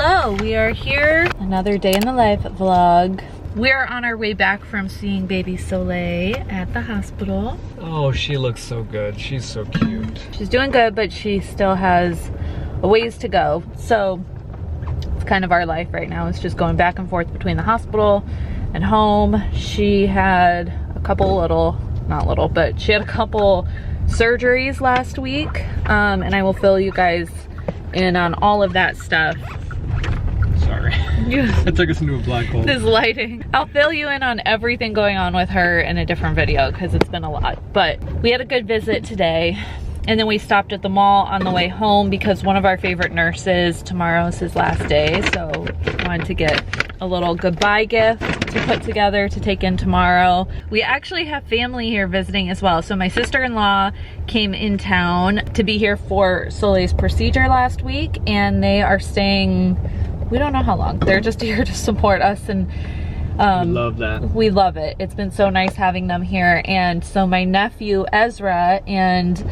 Hello, we are here. Another day in the life vlog. We're on our way back from seeing baby Soleil at the hospital. Oh, she looks so good. She's so cute. She's doing good, but she still has a ways to go. So it's kind of our life right now. It's just going back and forth between the hospital and home. She had a couple she had a couple surgeries last week. And I will fill you guys in on all of that stuff. Sorry. That took us into a black hole. This lighting. I'll fill you in on everything going on with her in a different video because it's been a lot. But we had a good visit today. And then we stopped at the mall on the way home because one of our favorite nurses, tomorrow's his last day. So I wanted to get a little goodbye gift to put together to take in tomorrow. We actually have family here visiting as well. So my sister-in-law came in town to be here for Soleil's procedure last week, and they are staying, we don't know how long. They're just here to support us, and we love that. We love it. It's been so nice having them here. And so my nephew Ezra and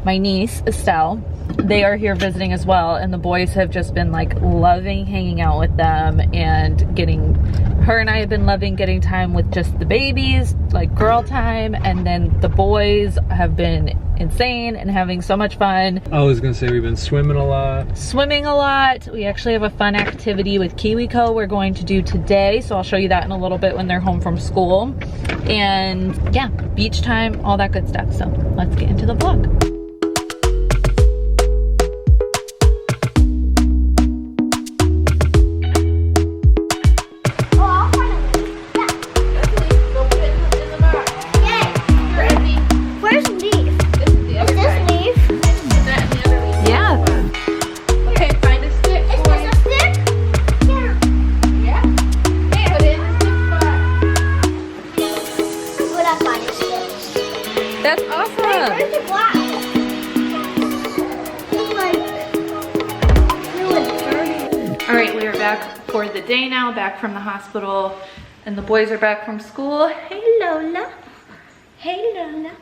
my niece Estelle, they are here visiting as well, and the boys have just been like loving hanging out with them, and her and I have been loving getting time with just the babies, like girl time, and then the boys have been insane and having so much fun. I was gonna say we've been swimming a lot. We actually have a fun activity with Kiwico we're going to do today, so I'll show you that in a little bit when they're home from school. And yeah, beach time, all that good stuff. So let's get into the vlog. That's awesome. All right, we are back for the day now, back from the hospital, and the boys are back from school. Hey Lola. Hey Lola.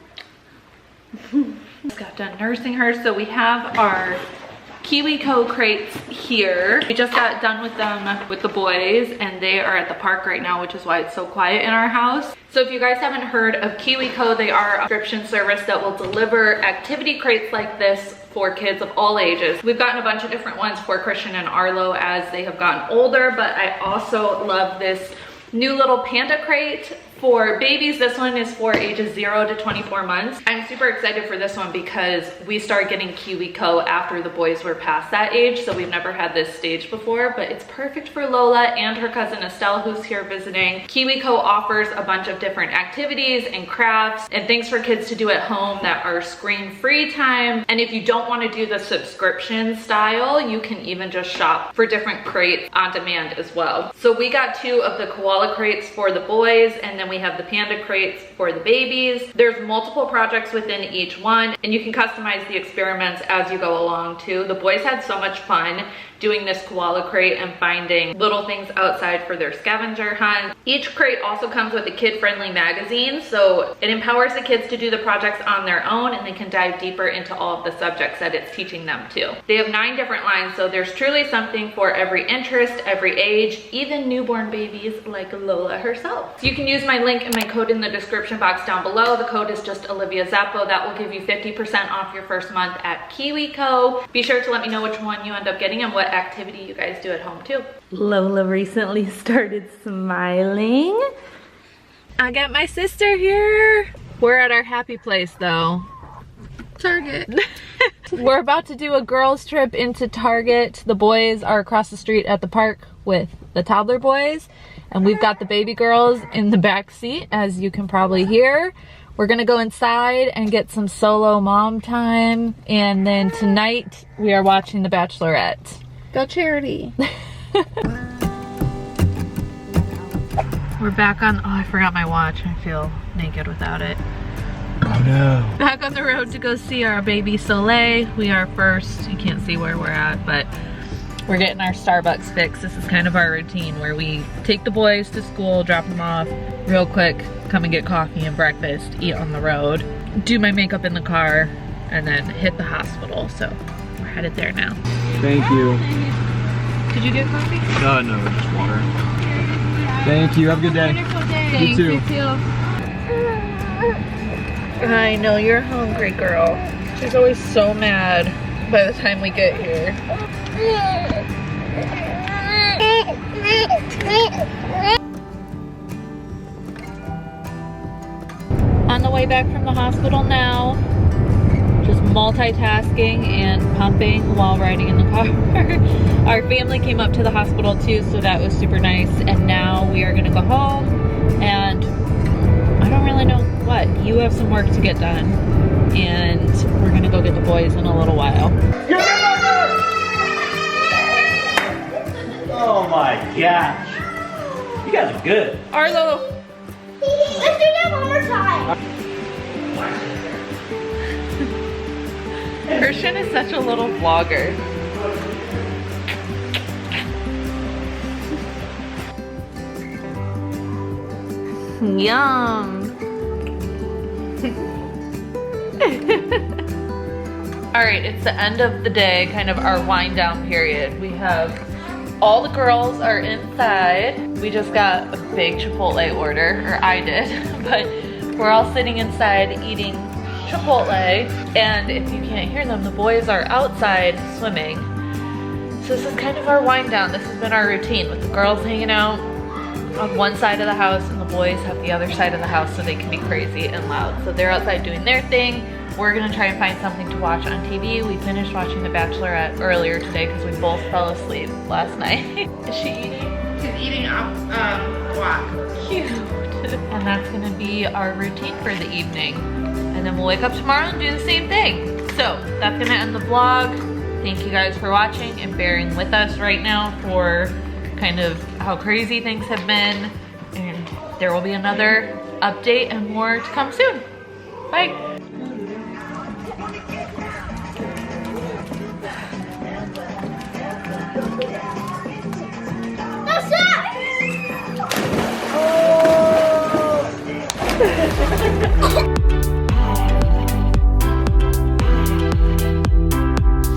Just got done nursing her, so we have our Kiwico crates here. We just got done with them with the boys, and they are at the park right now, which is why it's so quiet in our house. So if you guys haven't heard of Kiwico, they are a subscription service that will deliver activity crates like this for kids of all ages. We've gotten a bunch of different ones for Christian and Arlo as they have gotten older, but I also love this new little panda crate for babies. This one is for ages 0 to 24 months. I'm super excited for this one because we started getting Kiwico after the boys were past that age, so we've never had this stage before, but it's perfect for Lola and her cousin Estelle, who's here visiting. Kiwico offers a bunch of different activities and crafts and things for kids to do at home that are screen-free time. And if you don't want to do the subscription style, you can even just shop for different crates on demand as well. So we got 2 of the koala crates for the boys, and then we have the panda crates for the babies. There's multiple projects within each one, and you can customize the experiments as you go along too. The boys had so much fun doing this koala crate and finding little things outside for their scavenger hunt. Each crate also comes with a kid-friendly magazine, so it empowers the kids to do the projects on their own, and they can dive deeper into all of the subjects that it's teaching them too. They have 9 different lines, so there's truly something for every interest, every age, even newborn babies like Lola herself. So you can use my link and my code in the description box down below. The code is just Olivia Zapo. That will give you 50% off your first month at Kiwico. Be sure to let me know which one you end up getting and what activity you guys do at home too. Lola recently started smiling. I got my sister here. We're at our happy place though. Target. We're about to do a girls trip into Target. The boys are across the street at the park with the toddler boys, and we've got the baby girls in the back seat, as you can probably hear. We're gonna go inside and get some solo mom time, and then tonight we are watching The Bachelorette. Go Charity. We're back on, oh, I forgot my watch. I feel naked without it. Oh no. Back on the road to go see our baby Soleil. We are first, you can't see where we're at, but we're getting our Starbucks fix. This is kind of our routine where we take the boys to school, drop them off real quick, come and get coffee and breakfast, eat on the road, do my makeup in the car, and then hit the hospital. So we're headed there now. Thank you. Did you get coffee? No, just water. Thank you. Have a good day. Thanks, you too. I know you're hungry, girl. She's always so mad by the time we get here. On the way back from the hospital now, just multitasking and pumping while riding in the car. Our family came up to the hospital too, so that was super nice. And now we are gonna go home, and I don't really know what. You have some work to get done, and we're gonna go get the boys in a little while. Oh my gosh. You guys are good. Arlo! Let's do that one more time. Christian is such a little vlogger. Yum! Alright, it's the end of the day, kind of our wind down period. We have all the girls are inside. We just got a big Chipotle order, or I did, but we're all sitting inside eating Chipotle, and if you can't hear them, the boys are outside swimming. So this is kind of our wind down. This has been our routine, with the girls hanging out on one side of the house and the boys have the other side of the house so they can be crazy and loud. So they're outside doing their thing. We're gonna try and find something to watch on TV. We finished watching The Bachelorette earlier today because we both fell asleep last night. Is she eating? She's eating guac. Cute. And that's gonna be our routine for the evening. And then we'll wake up tomorrow and do the same thing. So that's gonna end the vlog. Thank you guys for watching and bearing with us right now for kind of how crazy things have been. And there will be another update and more to come soon. Bye.